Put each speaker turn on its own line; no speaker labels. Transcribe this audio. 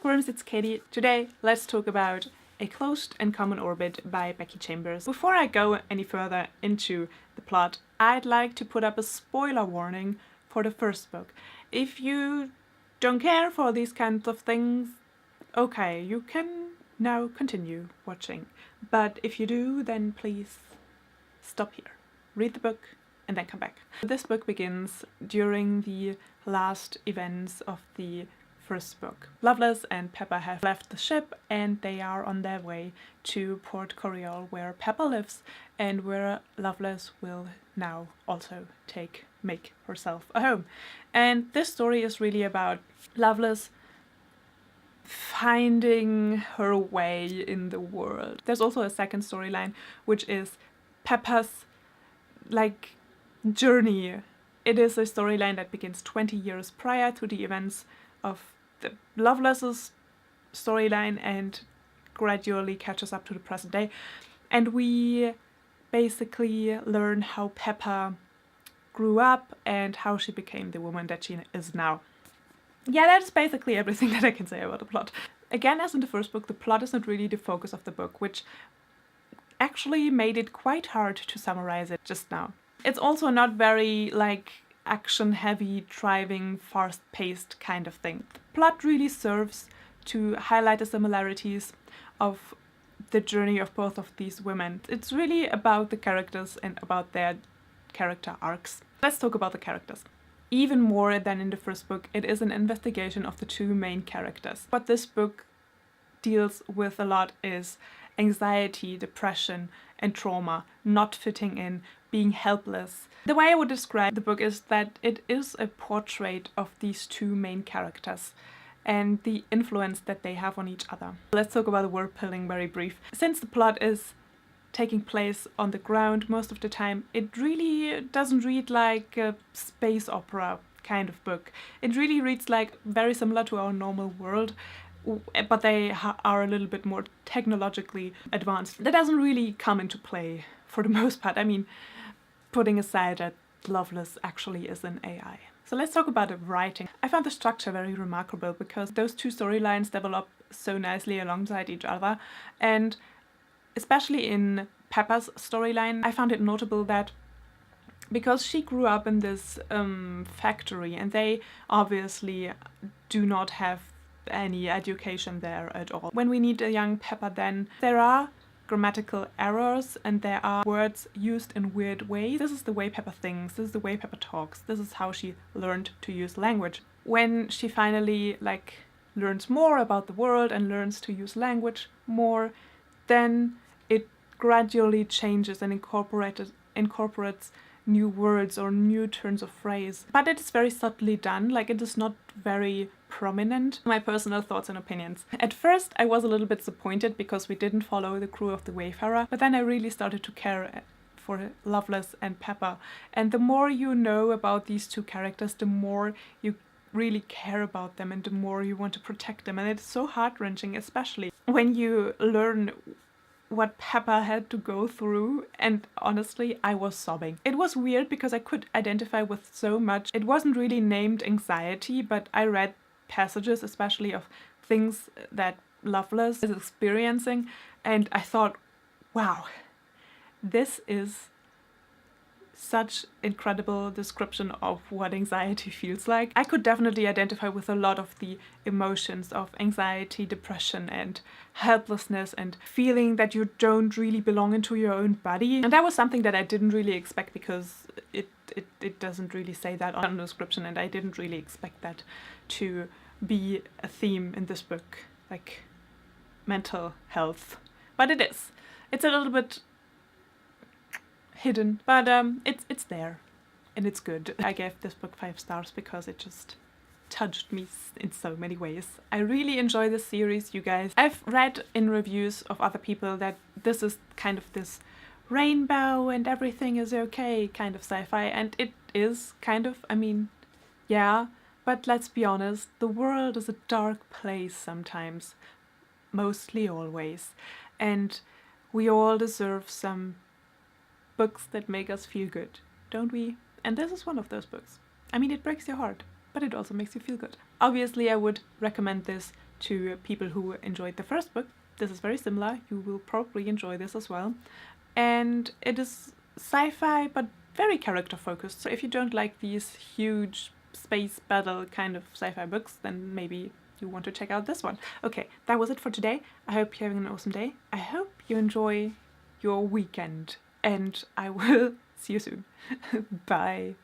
Bookworms, it's Katie. Today, let's talk about A Closed and Common Orbit by Becky Chambers. Before I go any further into the plot, I'd like to put up a spoiler warning for the first book. If you don't care for these kinds of things, okay, you can now continue watching. But if you do, then please stop here. Read the book and then come back. This book begins during the last events of the first book. Loveless and Pepper have left the ship and they are on their way to Port Coriol, where Pepper lives and where Loveless will now also make herself a home. And this story is really about Loveless finding her way in the world. There's also a second storyline, which is Pepper's journey. It is a storyline that begins 20 years prior to the events of the Loveless's storyline and gradually catches up to the present day. And we basically learn how Pepper grew up and how she became the woman that she is now. Yeah, that's basically everything that I can say about the plot. Again, as in the first book, the plot is not really the focus of the book, which actually made it quite hard to summarize it just now. It's also not very action-heavy, driving, fast-paced kind of thing. The plot really serves to highlight the similarities of the journey of both of these women. It's really about the characters and about their character arcs. Let's talk about the characters. Even more than in the first book, it is an investigation of the two main characters. What this book deals with a lot is anxiety, depression, and trauma, not fitting in, being helpless. The way I would describe the book is that it is a portrait of these two main characters and the influence that they have on each other. Let's talk about the word pulling very brief. Since the plot is taking place on the ground most of the time, it really doesn't read like a space opera kind of book. It really reads like very similar to our normal world, but they are a little bit more technologically advanced. That doesn't really come into play for the most part. I mean, putting aside that Loveless actually is an AI. So let's talk about the writing. I found the structure very remarkable because those two storylines develop so nicely alongside each other, and especially in Pepper's storyline, I found it notable that because she grew up in this factory and they obviously do not have any education there at all. When we meet a young Pepper, then there are grammatical errors and there are words used in weird ways. This is the way Pepper thinks, this is the way Pepper talks, this is how she learned to use language. When she finally learns more about the world and learns to use language more, then it gradually changes and incorporates new words or new turns of phrase. But it is very subtly done, it is not very prominent. My personal thoughts and opinions. At first I was a little bit disappointed because we didn't follow the crew of the Wayfarer, but then I really started to care for Loveless and Pepper. And the more you know about these two characters, the more you really care about them and the more you want to protect them. And it's so heart-wrenching, especially when you learn what Pepper had to go through, and honestly, I was sobbing. It was weird because I could identify with so much. It wasn't really named anxiety, but I read passages, especially of things that Loveless is experiencing, and I thought, wow, this is such incredible description of what anxiety feels like. I could definitely identify with a lot of the emotions of anxiety, depression, and helplessness, and feeling that you don't really belong into your own body. And that was something that I didn't really expect because it doesn't really say that on the description, and I didn't really expect that to be a theme in this book, like mental health. But it is. It's a little bit hidden, but it's there and it's good. I gave this book 5 stars because it just touched me in so many ways. I really enjoy this series, you guys. I've read in reviews of other people that this is kind of this rainbow and everything is okay kind of sci-fi, and it is kind of, I mean, yeah, but let's be honest, the world is a dark place sometimes, mostly always, and we all deserve some books that make us feel good, don't we? And this is one of those books. I mean, it breaks your heart, but it also makes you feel good. Obviously, I would recommend this to people who enjoyed the first book. This is very similar. You will probably enjoy this as well. And it is sci-fi, but very character focused. So if you don't like these huge space battle kind of sci-fi books, then maybe you want to check out this one. Okay, that was it for today. I hope you're having an awesome day. I hope you enjoy your weekend, and I will see you soon. Bye.